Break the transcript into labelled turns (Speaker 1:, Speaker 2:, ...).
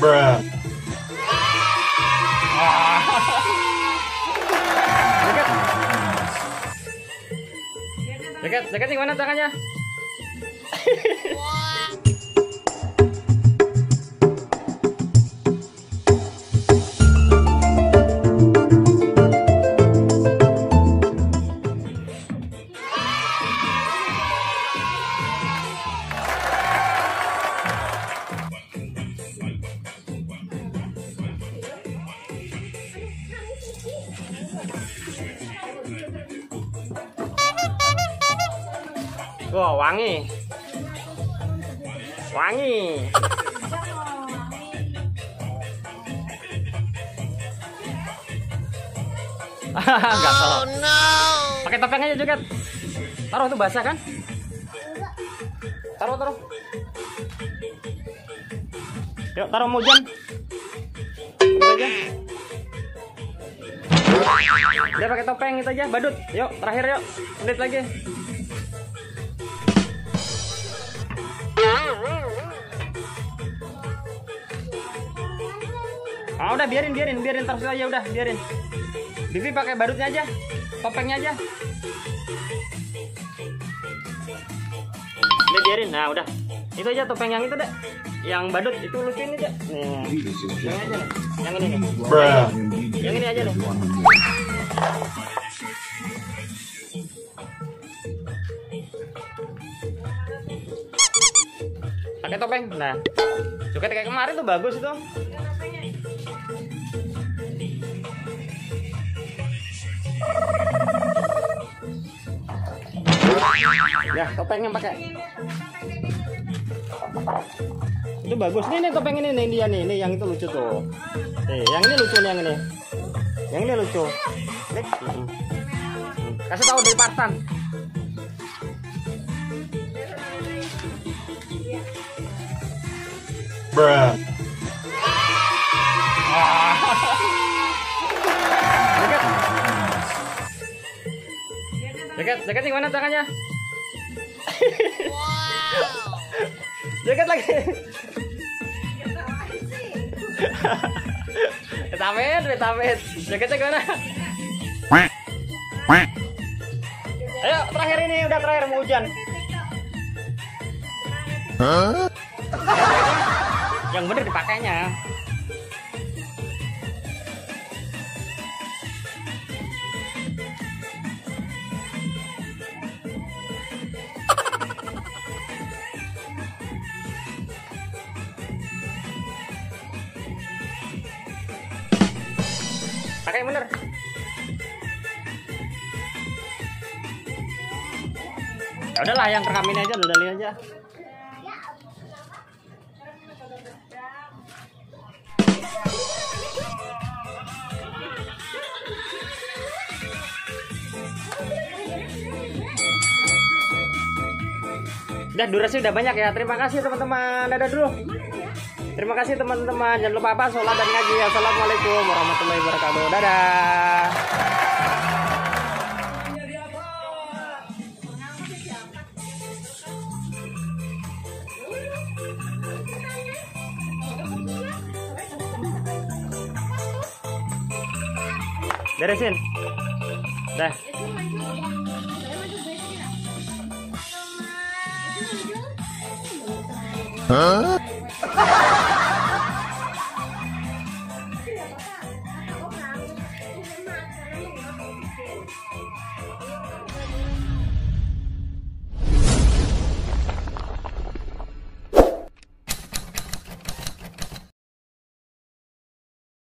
Speaker 1: Bruh.
Speaker 2: Jaket gimana tangannya? Wah, wangi. Gatel. Oh no. Pakai topeng aja juga. Taruh tuh basah kan? Taruh. Yuk, taruh mau hujan. Aja. Udah pakai topeng itu aja, badut. Yuk, terakhir yuk. Sedikit lagi. Ah, udah biarin terus aja, udah biarin. Bibi pakai badutnya aja, topengnya aja. Udah biarin, nah udah. Itu aja topeng yang itu deh. Yang badut itu lucuin aja. Nih. Yang aja nih. Yang ini nih.
Speaker 1: Bruh.
Speaker 2: Yang ini aja nih. Pakai topeng. Nah. Joget kayak kemarin tuh bagus itu. Ya, topengnya pakai. Itu bagus. Nih topeng ini nih dia nih. Nih yang itu lucu tuh. Nih, yang ini lucu nih yang ini. Yang ini lucu. Nih. Kasih tahu dari Partan.
Speaker 1: Bruh.
Speaker 2: Jaket gimana tangannya? Jaket lagi. Betamit. Jaketnya gimana? Ayo terakhir ini, udah terakhir mau hujan. Yang bener dipakainya. Pakai bener. Ya udahlah, yang rekamin aja, dodalin aja. Udah, durasi udah banyak ya. Terima kasih teman-teman. Dadah dulu. Terima kasih teman-teman. Jangan lupa apa? Sholat dan ngaji. Assalamualaikum warahmatullahi wabarakatuh. Dadah. Beresin. Dah. Hah?